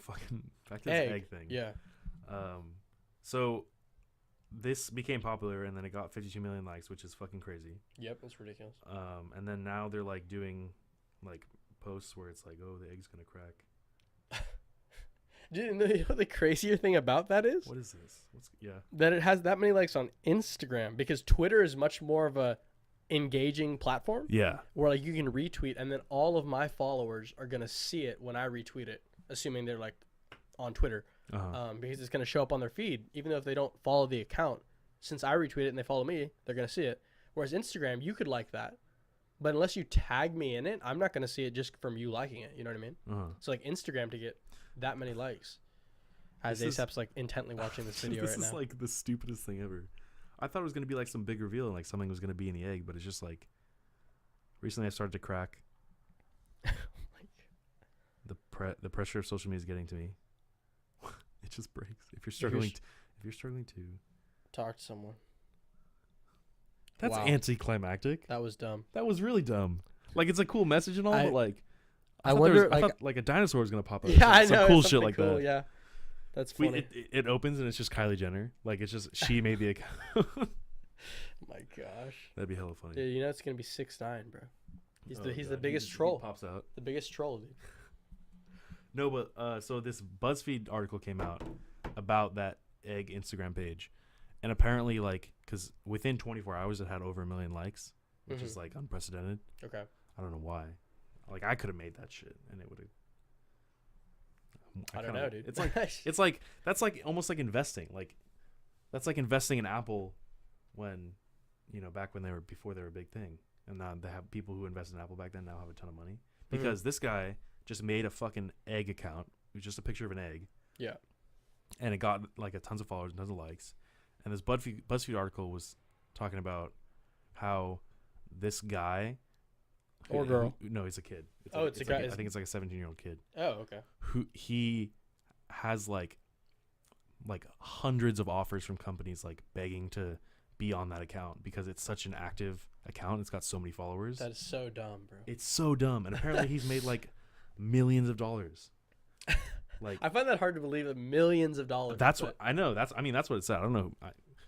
egg thing. Yeah. So this became popular, and then it got 52 million likes, which is fucking crazy. Yep, that's ridiculous. And then now they're like doing like posts where it's like, oh, the egg's gonna crack. Dude, you know what the crazier thing about that is? What is this? That it has that many likes on Instagram, because Twitter is much more of a engaging platform. Yeah. Where like you can retweet, and then all of my followers are gonna see it when I retweet it, assuming they're like on Twitter. Because it's gonna show up on their feed, even though if they don't follow the account. Since I retweet it and they follow me, they're gonna see it. Whereas Instagram, you could like that, but unless you tag me in it, I'm not gonna see it just from you liking it. You know what I mean? So like Instagram to get that many likes. As ASAP's like intently watching this video right now. This is like the stupidest thing ever. I thought it was gonna be like some big reveal and like something was gonna be in the egg, but it's just like recently I started to crack. The pressure of social media is getting to me. It just breaks. If you're struggling to talk to someone. That's anticlimactic. That was dumb. That was really dumb. Like it's a cool message and all, but like I wonder I thought like a dinosaur was gonna pop up. Yeah, I know. Some cool shit like that. Yeah. That's funny. It opens and it's just Kylie Jenner. Like it's just she made the account. My gosh. That'd be hella funny. Dude, you know it's gonna be 6ix9ine, bro. He's the biggest troll. He pops out. The biggest troll, dude. No, but so this BuzzFeed article came out about that egg Instagram page, and apparently like because within 24 hours it had over 1 million likes, which is like unprecedented. Okay. I don't know why. Like I could have made that shit and it would have. I don't know, dude. It's like that's like almost like investing. Like that's like investing in Apple when, back when before they were a big thing, and now they have people who invested in Apple back then now have a ton of money because this guy just made a fucking egg account. It was just a picture of an egg. Yeah. And it got like tons of followers and tons of likes. And this BuzzFeed article was talking about how this guy or girl. No, he's a kid. It's a guy. I think it's like a 17-year-old kid. Oh, okay. Who he has like hundreds of offers from companies like begging to be on that account because it's such an active account. It's got so many followers. That is so dumb, bro. It's so dumb. And apparently he's made like millions of dollars. Like I find that hard to believe. Millions of dollars. That's what I know. That's what it said. I don't know.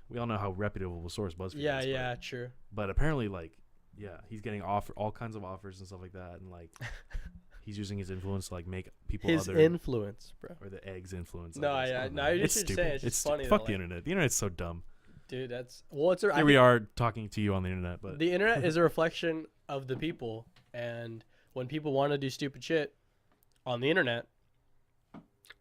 We all know how reputable of a source BuzzFeed is. Yeah, true. But apparently, like, he's getting all kinds of offers and stuff like that, and like, he's using his influence to like make people influence, bro, or the egg's influence. No, it's stupid. It's funny. Fuck the internet. The internet's so dumb. Dude, here we are talking to you on the internet, but the internet is a reflection of the people, and when people want to do stupid shit on the internet,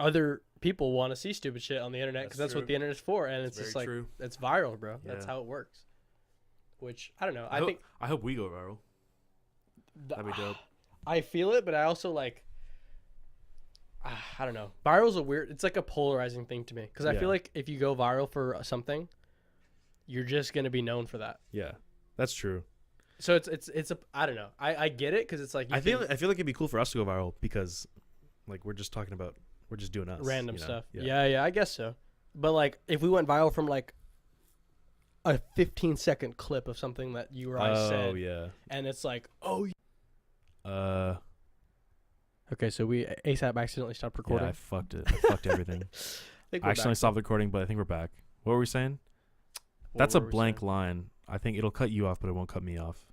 other people want to see stupid shit on the internet because that's what the internet's for, and it's just like true. It's viral, bro. Yeah. That's how it works. Which I don't know. I hope we go viral. That'd be dope. I feel it, but I also like. I don't know. Viral's it's like a polarizing thing to me because I feel like if you go viral for something, you're just gonna be known for that. Yeah, that's true. So it's a I don't know. I get it because it's like I feel like it'd be cool for us to go viral because, like, we're just doing us. Random stuff. Yeah. Yeah, I guess so. But like, if we went viral from like a 15-second clip of something that you or I said, oh yeah, and it's like, okay, so we ASAP accidentally stopped recording. Yeah, I fucked it. I fucked everything. I accidentally stopped recording, but I think we're back. What were we saying? That's a blank line. I think it'll cut you off, but it won't cut me off.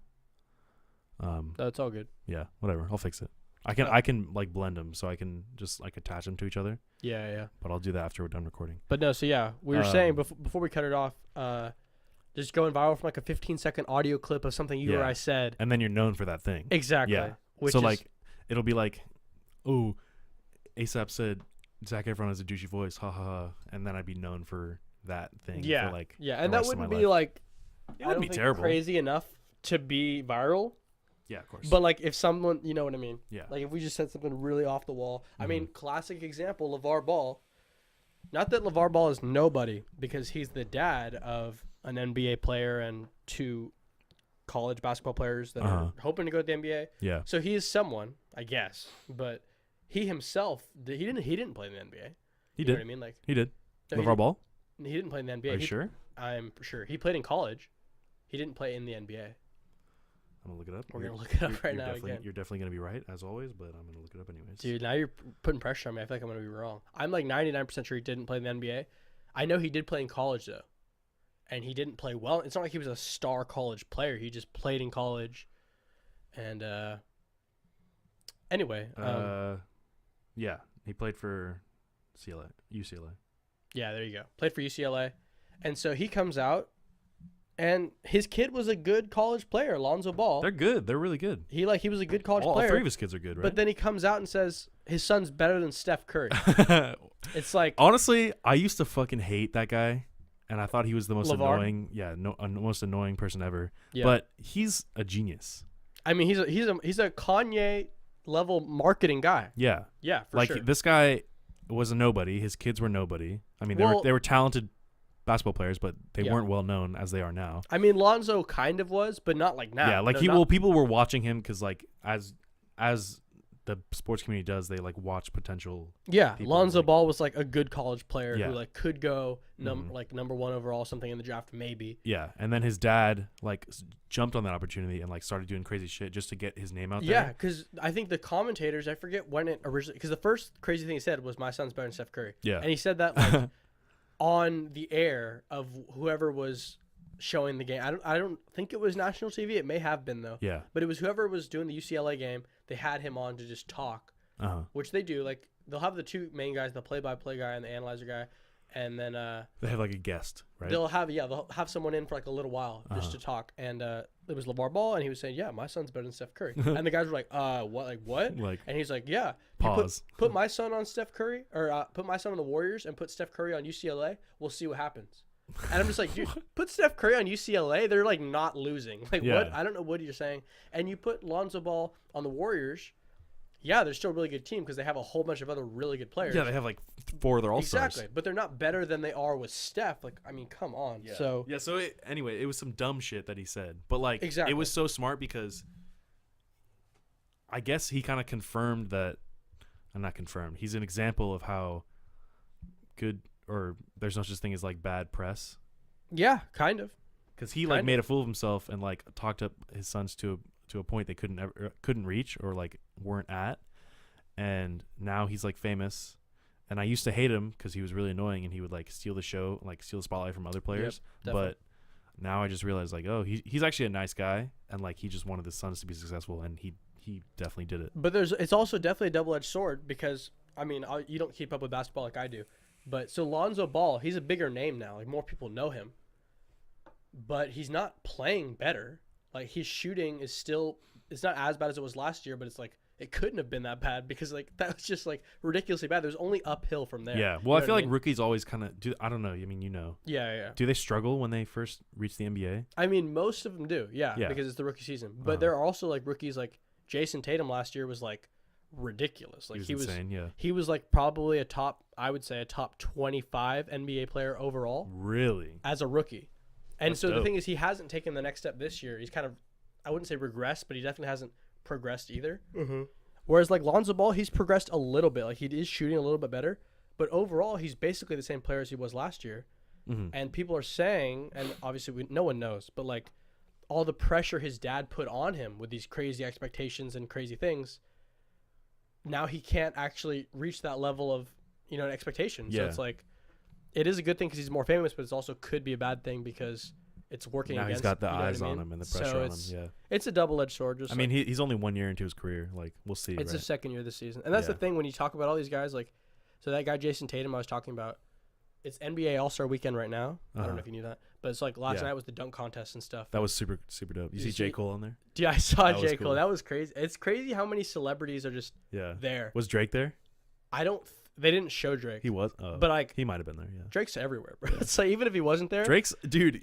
That's all good. Yeah, whatever. I'll fix it. I can like blend them, so I can just like attach them to each other. Yeah. But I'll do that after we're done recording. But no, so yeah, we were saying before we cut it off, just going viral from like a 15-second audio clip of something you or I said, and then you're known for that thing. Exactly. Yeah. So like, it'll be like, "Ooh, ASAP said Zac Efron has a douchey voice, ha ha ha," and then I'd be known for that thing. Yeah. For like, and that wouldn't be like, it wouldn't be terrible, crazy enough to be viral. Yeah, of course. But like, if someone, you know what I mean? Yeah. Like if we just said something really off the wall. I mean, classic example, LeVar Ball. Not that LeVar Ball is nobody, because he's the dad of an NBA player and 2 college basketball players that are hoping to go to the NBA. Yeah. So he is someone, I guess. But he himself, he didn't play in the NBA. He did. Know what I mean? Like he did. No, LeVar Ball? He didn't play in the NBA. Are you sure? I'm sure. He played in college. He didn't play in the NBA. I'm gonna look it up. We're gonna look it up right now again. You're definitely gonna be right as always, but I'm gonna look it up anyways. Dude, now you're putting pressure on me. I feel like I'm gonna be wrong. I'm like 99% sure he didn't play in the NBA. I know he did play in college though, and he didn't play well. It's not like he was a star college player. He just played in college, and anyway. Yeah, he played for UCLA. Yeah, there you go. Played for UCLA, and so he comes out. And his kid was a good college player, Lonzo Ball. They're good. They're really good. He was a good college player. All 3 of his kids are good, right? But then he comes out and says his son's better than Steph Curry. It's like, honestly, I used to fucking hate that guy, and I thought he was the most LeVar? annoying. Yeah, most annoying person ever. Yeah. But he's a genius. I mean, he's a Kanye level marketing guy. Yeah. Yeah, for like sure. this guy was a nobody. His kids were nobody. I mean, they were talented basketball players, but they weren't well known as they are now. I mean, Lonzo kind of was, but not like now. Yeah, like people were watching him because like as the sports community does, they like watch potential. Yeah, people, Lonzo like, Ball was like a good college player Yeah. who like could go like number 1 overall, something in the draft maybe. Yeah, and then his dad like jumped on that opportunity and like started doing crazy shit just to get his name out there. Yeah, because I think the commentators, I forget when it originally, because the first crazy thing he said was my son's better than Steph Curry. Yeah, and he said that like on the air of whoever was showing the game. I don't think it was national TV. It may have been though. Yeah. But it was whoever was doing the UCLA game. They had him on to just talk, which they do. Like they'll have the 2 main guys, the play-by-play guy and the analyzer guy, and then they have like a guest, right? They'll have someone in for like a little while just to talk. And it was LeVar Ball, and he was saying, "Yeah, my son's better than Steph Curry." And the guys were like, "What? Like what?" Like, and he's like, "Yeah." Pause. Put my son on Steph Curry, or put my son on the Warriors, and put Steph Curry on UCLA. We'll see what happens. And I'm just like, dude, put Steph Curry on UCLA. They're like not losing. Like what? I don't know what you're saying. And you put Lonzo Ball on the Warriors. Yeah, they're still a really good team because they have a whole bunch of other really good players. Yeah, they have like 4 of their all-stars. Exactly, but they're not better than they are with Steph. Like, I mean, come on. Yeah. So anyway, it was some dumb shit that he said, but like Exactly. it was so smart because I guess he kind of confirmed that. I'm not confirmed. He's an example of how good or there's no such thing as like bad press. Yeah, kind of. Because he like made a fool of himself and like talked up his sons to a point they couldn't reach or like weren't at, and now he's like famous. And I used to hate him because he was really annoying and he would like steal the show, like steal the spotlight from other players. Yep, but now I just realized like, oh, he's actually a nice guy and like he just wanted his sons to be successful and he definitely did it. But it's also definitely a double-edged sword because I mean you don't keep up with basketball like I do, but so Lonzo Ball, he's a bigger name now. Like more people know him, but he's not playing better. Like his shooting is still, it's not as bad as it was last year, but it's like it couldn't have been that bad because like that was just like ridiculously bad. There's only uphill from there. Yeah. Well, I feel like rookies always kind of do. I don't know. I mean, you know. Yeah. Do they struggle when they first reach the NBA? I mean, most of them do. Yeah. Because it's the rookie season. But there are also like rookies like Jason Tatum last year was like ridiculous. Like he was insane. Yeah. He was like probably I would say a top 25 NBA player overall. Really? As a rookie. And That's so the dope. thing is, he hasn't taken the next step this year. He's kind of, I wouldn't say regressed, but he definitely hasn't progressed either. Mm-hmm. Whereas like Lonzo Ball, he's progressed a little bit. Like he is shooting a little bit better, but overall, he's basically the same player as he was last year. Mm-hmm. And people are saying, and obviously no one knows, but like all the pressure his dad put on him with these crazy expectations and crazy things, now he can't actually reach that level of, expectation. Yeah. So it's like, it is a good thing because he's more famous, but it also could be a bad thing because it's working now against. He's got the eyes on him and the pressure on him. Yeah, it's a double-edged sword. I mean, he's only 1 year into his career. Like, we'll see. It's his second year this season, and that's the thing when you talk about all these guys. Like, so that guy Jason Tatum I was talking about, it's NBA All-Star Weekend right now. I don't know if you knew that, but it's like last night was the dunk contest and stuff. That was super super dope. You see J. Cole on there? Yeah, I saw J. Cole. Cool. That was crazy. It's crazy how many celebrities are just there. Was Drake there? They didn't show Drake. He was, but like he might have been there. Yeah, Drake's everywhere, bro. It's like even if he wasn't there, Drake's dude.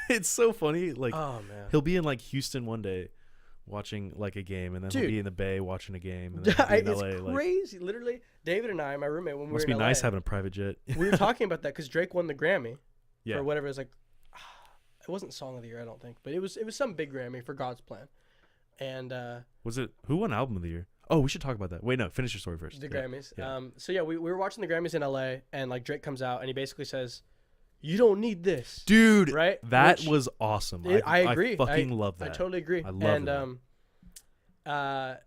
It's so funny. Like, oh man, he'll be in like Houston one day, watching like a game, and then he'll be in the Bay watching a game. And then he'll be in it's LA, crazy. Like, literally, David and I, my roommate, when we were in LA, must be nice LA, having a private jet. We were talking about that because Drake won the Grammy for whatever. It was like, it wasn't Song of the Year, I don't think, but it was some big Grammy for God's Plan. And was it who won Album of the Year? Oh, we should talk about that. Wait, no, finish your story first. The Grammys. Yeah. So yeah, we were watching the Grammys in LA, and like Drake comes out and he basically says, "You don't need this, dude." Right? That was awesome. I agree. I fucking love that. I totally agree. I love it.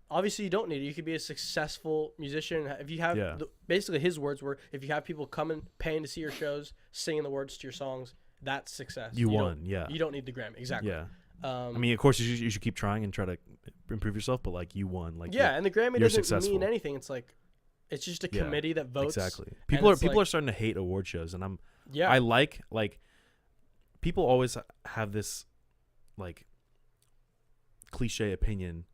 Obviously you don't need it. You could be a successful musician if you have. Basically, his words were, "If you have people coming, paying to see your shows, singing the words to your songs, that's success. You won. Yeah. You don't need the Grammy. Exactly. Yeah. I mean, of course, you should keep trying and try to improve yourself, but like you won, like and the Grammy doesn't mean anything. It's like it's just a committee that votes. Exactly. People are starting to hate award shows, and I like people always have this like cliche opinion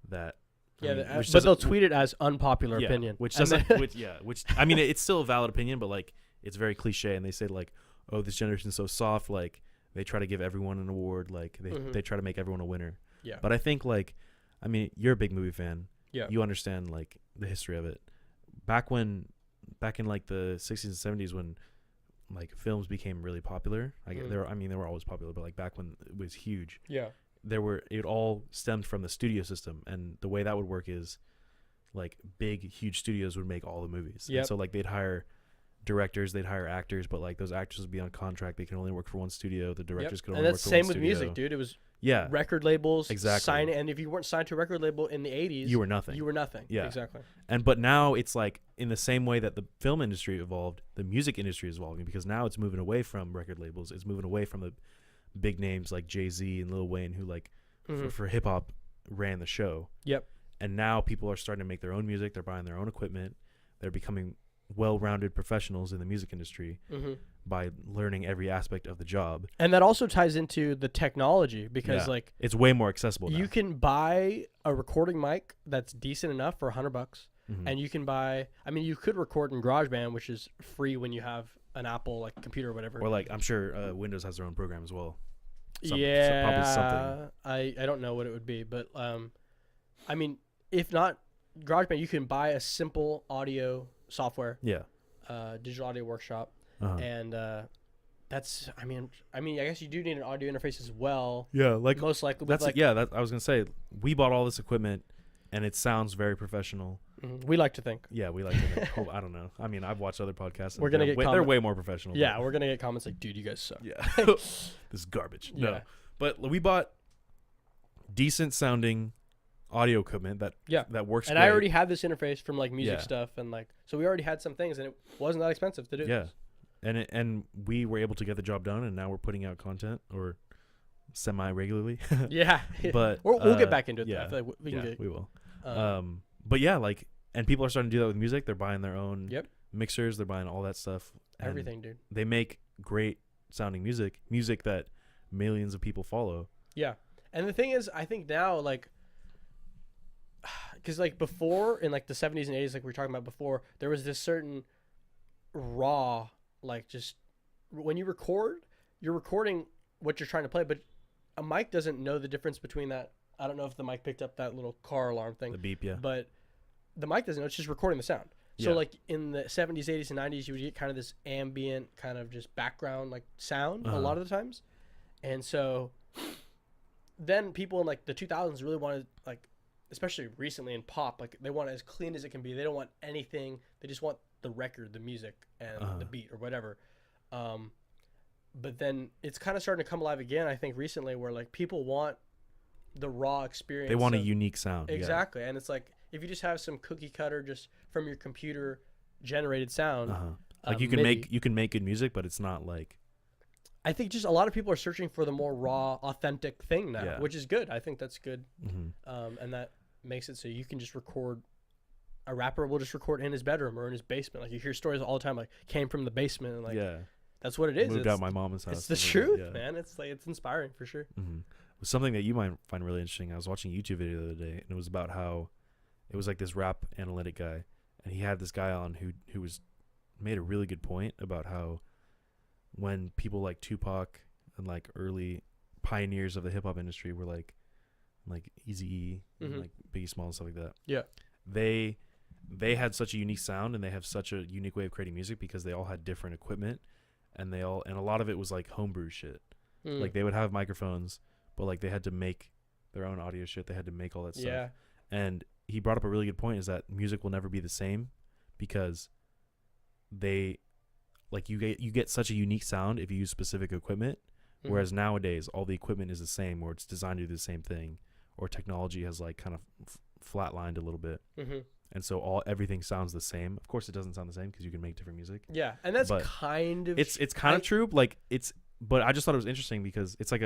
that but they'll tweet it as unpopular opinion, which doesn't which I mean it's still a valid opinion, but like it's very cliche, and they say like, oh, this generation's so soft, like. They try to give everyone an award, like they try to make everyone a winner. Yeah. But I think like, I mean, you're a big movie fan. Yeah. You understand like the history of it. Back in like the 60s and 70s when like films became really popular. They were always popular, but like back when it was huge. Yeah. It all stemmed from the studio system, and the way that would work is like big huge studios would make all the movies. Yeah. So like they'd hire directors, they'd hire actors, but like those actors would be on contract. They can only work for one studio. The directors could only work for one studio. And that's same with music, dude. It was record labels sign, and if you weren't signed to a record label in the 80s, you were nothing. Yeah, exactly. But now it's like in the same way that the film industry evolved, the music industry is evolving, because now it's moving away from record labels. It's moving away from the big names like Jay-Z and Lil Wayne, who like for hip hop ran the show. Yep. And now people are starting to make their own music. They're buying their own equipment. They're becoming well-rounded professionals in the music industry by learning every aspect of the job. And that also ties into the technology, because like it's way more accessible now. You can buy a recording mic that's decent enough for $100, and you can buy, I mean, you could record in GarageBand, which is free when you have an Apple like computer or whatever. Or like I'm sure Windows has their own program as well. Probably something. I don't know what it would be, but I mean, if not GarageBand, you can buy a simple audio software, Digital Audio Workshop, and that's I mean I guess you do need an audio interface as well. Yeah, like most likely. That's like, I was gonna say we bought all this equipment, and it sounds very professional. We like to think. Yeah, we like to think. Oh, I don't know. I mean, I've watched other podcasts. We're gonna they're way more professional. Yeah, we're gonna get comments like, "Dude, you guys suck." Yeah, this is garbage. Yeah. No, but we bought decent sounding audio equipment that works. And great. I already had this interface from like music stuff, and like so we already had some things, and it wasn't that expensive to do. Yeah, and we were able to get the job done, and now we're putting out content or semi regularly. But we'll get back into it. Yeah, I feel like we will. But yeah, like, and people are starting to do that with music. They're buying their own mixers. They're buying all that stuff. Everything, dude. They make great sounding music that millions of people follow. Yeah, and the thing is, I think now like. Because like before in like the 70s and 80s, like we were talking about before, there was this certain raw, like just when you record, you're recording what you're trying to play, but a mic doesn't know the difference between that. I don't know if the mic picked up that little car alarm thing. The beep, yeah. But the mic doesn't know. It's just recording the sound. So like in the 70s, 80s, and 90s, you would get kind of this ambient kind of just background like sound a lot of the times. And so then people in like the 2000s really wanted, like, especially recently in pop, like they want it as clean as it can be. They don't want anything. They just want the record, the music, and the beat or whatever. But then it's kind of starting to come alive again, I think, recently, where like people want the raw experience. They want a unique sound. Exactly. And it's like, if you just have some cookie cutter just from your computer generated sound, like you can make good music, but it's not like, I think just a lot of people are searching for the more raw, authentic thing now, which is good. I think that's good. And that makes it so you can just record. A rapper will just record in his bedroom or in his basement. Like, you hear stories all the time, like, came from the basement, and like, that's what it is. Moved out my mom's house. It's the truth, man. It's like, it's inspiring for sure. Something that you might find really interesting. I was watching a YouTube video the other day, and it was about how it was like this rap analytic guy, and he had this guy on who made a really good point about how when people like Tupac and like early pioneers of the hip hop industry were like Eazy-E and like Biggie Smalls and stuff like that. Yeah. They had such a unique sound, and they have such a unique way of creating music because they all had different equipment, and a lot of it was like homebrew shit. Like, they would have microphones, but like they had to make their own audio shit. They had to make all that stuff. Yeah. And he brought up a really good point, is that music will never be the same because you get such a unique sound if you use specific equipment, whereas nowadays all the equipment is the same, or it's designed to do the same thing, or technology has like kind of flatlined a little bit. And so everything sounds the same. Of course it doesn't sound the same because you can make different music. Yeah. And that's kind of, it's kind of true. Like, but I just thought it was interesting because it's like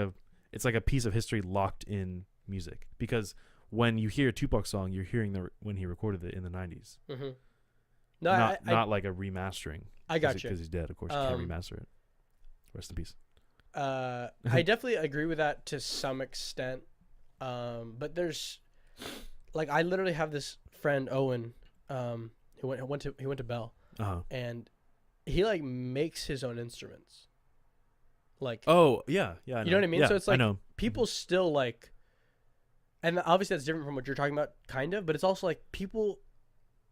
a piece of history locked in music, because when you hear a Tupac song, you're hearing when he recorded it in the 90s. No, not like a remastering. I got you. Because he's dead, of course. You can't remaster it. Rest in peace. I definitely agree with that to some extent. But there's, like, I literally have this friend, Owen, who went to Bell, and he like makes his own instruments. Like, oh yeah, you know what I mean? Yeah, so it's like, I know. People still like, and obviously that's different from what you're talking about, kind of, but it's also like, people,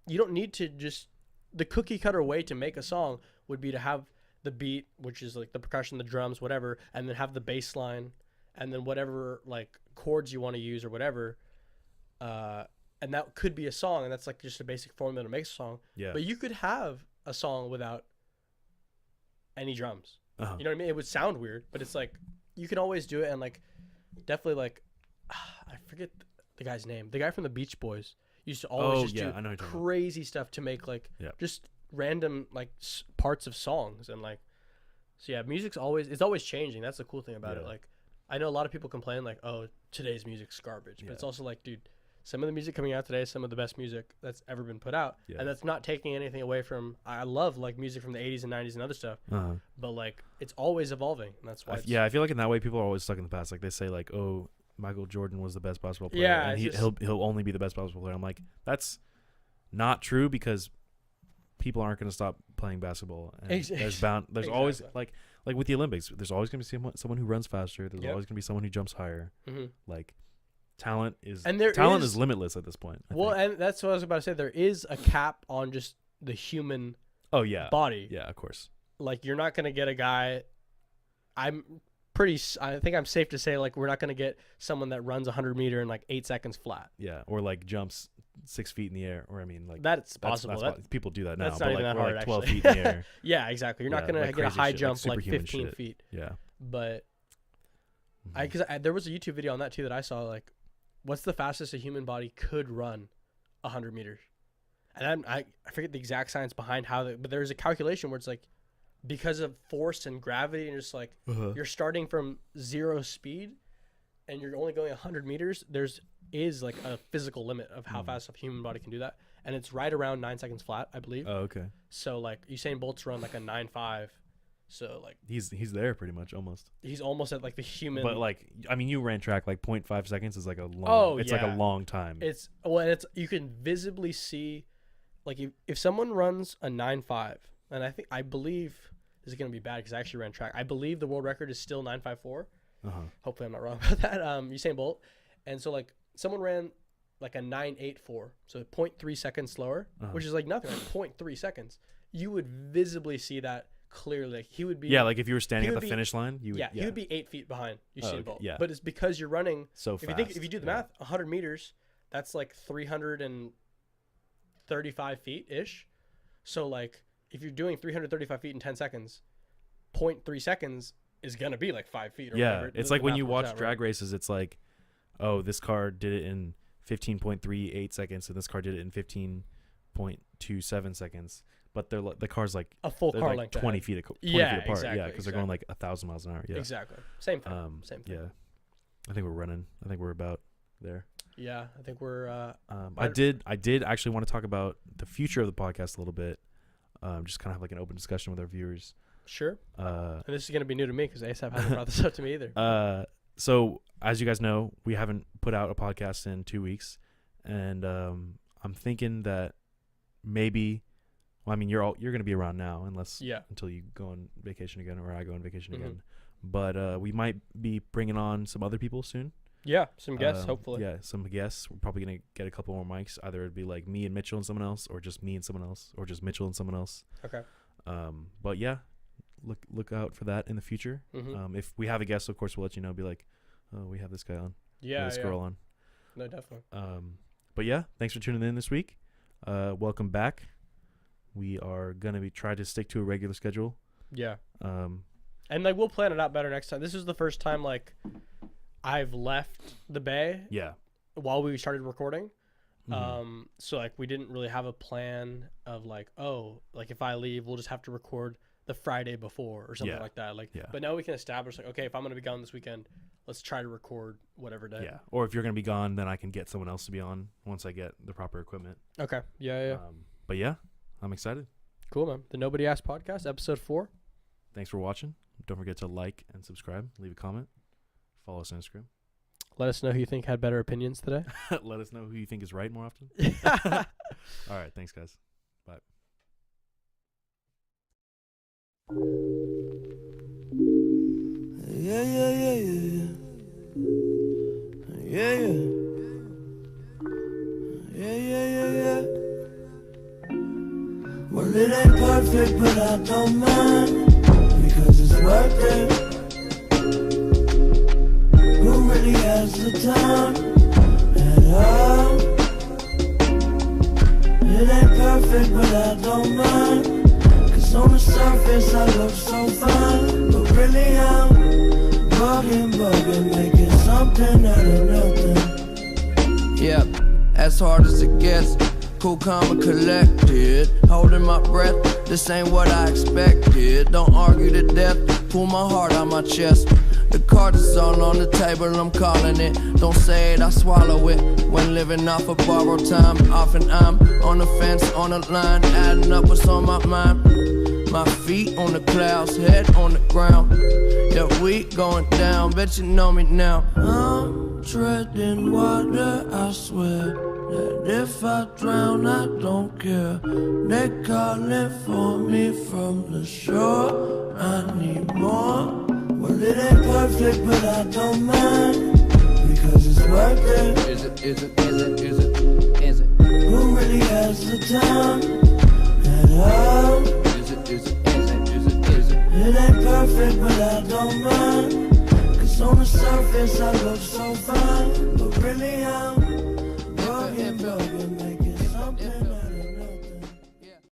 you don't need to just, the cookie cutter way to make a song would be to have the beat, which is like the percussion, the drums, whatever, and then have the bass line, and then whatever like chords you want to use or whatever, and that could be a song, and that's like just a basic formula to make a song. Yeah. But you could have a song without any drums. You know what I mean? It would sound weird, but it's like, you can always do it. And like, definitely like, I forget the guy's name. The guy from the Beach Boys used to always do crazy stuff to make like just random like parts of songs. And like, so yeah, it's always changing. That's the cool thing about it. Like, I know a lot of people complain like, oh, today's music's garbage, but it's also like, dude, some of the music coming out today is some of the best music that's ever been put out. And that's not taking anything away from, I love like music from the 80s and 90s and other stuff, but like, it's always evolving, and that's why I feel like in that way people are always stuck in the past. Like, they say like, oh, Michael Jordan was the best basketball player, and he'll only be the best basketball player. I'm like, that's not true, because people aren't going to stop playing basketball, and there's always like with the Olympics, there's always going to be someone who runs faster, there's always going to be someone who jumps higher. Like, talent is limitless at this point. I think. And that's what I was about to say. There is a cap on just the human body. Yeah, of course. Like, you're not going to get a guy, I think I'm safe to say, like, we're not going to get someone that runs 100 meter in like 8 seconds flat. Yeah, or like jumps 6 feet in the air, or I mean, like, that's possible. People do that now. That's not even that hard, like 12 actually. feet in the air. Yeah, exactly. You're not going to get a high jump like 15 shit. feet. Yeah. But because there was a YouTube video on that too that I saw, like, what's the fastest a human body could run 100 meters? And I forget the exact science behind but there's a calculation where it's like, because of force and gravity, and just like, you're starting from zero speed and you're only going 100 meters, is like a physical limit of how fast a human body can do that. And it's right around 9 seconds flat, I believe. Oh, okay. So like, Usain Bolt's run like a 9.5. So like, he's there pretty much, almost. He's almost at like the human. But like, I mean, you ran track, like 0.5 seconds is like a long. Like a long time. You can visibly see, like, if someone runs a 9.5, and I believe this is gonna be bad because I actually ran track. I believe the world record is still 9.54. Hopefully I'm not wrong about that. Usain Bolt, and so like, someone ran like a 9.84, so 0.3 seconds slower, which is like nothing, like 0.3 seconds. You would visibly see that clearly. Like, he would be. Yeah, like if you were standing at the finish line, you would. Yeah, he would be 8 feet behind Usain Bolt. Yeah. But it's because you're running so fast. If you do the math, 100 meters, that's like 335 feet ish. So like if you're doing 335 feet in 10 seconds, 0.3 seconds is gonna be like 5 feet. Or whatever. It's like when you watch drag races, it's like, oh, this car did it in 15.38 seconds, and this car did it in 15.27 seconds. But they're the car's like a full car like length 20 feet apart. Exactly, because they're going like 1,000 miles an hour. Yeah, exactly. Same thing. Same thing. Yeah, I think we're running. I think we're about there. Yeah, I think we're. I did actually want to talk about the future of the podcast a little bit. Just kind of have like an open discussion with our viewers. Sure. And this is gonna be new to me because ASAP hasn't brought this up to me either. So as you guys know, we haven't put out a podcast in 2 weeks, and I'm thinking that maybe. Well, I mean, you're going to be around now, until you go on vacation again, or I go on vacation again. But we might be bringing on some other people soon. Yeah, some guests, hopefully. Yeah, some guests. We're probably going to get a couple more mics. Either it'd be like me and Mitchell and someone else, or just me and someone else, or just Mitchell and someone else. Okay. But yeah, look out for that in the future. If we have a guest, of course, we'll let you know. Be like, oh, we have this guy on. Yeah, this girl on. No, definitely. But yeah, thanks for tuning in this week. Welcome back. We are going to be trying to stick to a regular schedule. Yeah. And like we'll plan it out better next time. This is the first time like I've left the Bay. Yeah. While we started recording. So like we didn't really have a plan of like, oh, like if I leave, we'll just have to record the Friday before or something like that. Like, but now we can establish like, okay, if I'm going to be gone this weekend, let's try to record whatever day. Yeah. Or if you're going to be gone, then I can get someone else to be on once I get the proper equipment. Okay. Yeah. But yeah. I'm excited. Cool, man. The Nobody Asked Podcast, episode 4. Thanks for watching. Don't forget to like and subscribe. Leave a comment. Follow us on Instagram. Let us know who you think had better opinions today. Let us know who you think is right more often. All right. Thanks, guys. Bye. Yeah. Well, it ain't perfect, but I don't mind, because it's worth it. Who really has the time at all? It ain't perfect, but I don't mind, cause on the surface I look so fine, but really I'm bugging, making something out of nothing. Yeah, as hard as it gets. Cool, calm, and collected. Holding my breath, this ain't what I expected. Don't argue to death, pull my heart out my chest. The cards is all on the table, I'm calling it. Don't say it, I swallow it. When living off of borrowed time, often I'm on the fence, on the line, adding up what's on my mind. My feet on the clouds, head on the ground. Yeah, we going down, bet you know me now. I'm treading water, I swear that if I drown, I don't care. They calling for me from the shore. I need more. Well, it ain't perfect, but I don't mind, because it's worth it. Is it? Who really has the time at all? Is it? It ain't perfect, but I don't mind, cause on the surface I look so fine, but really I'm bugging.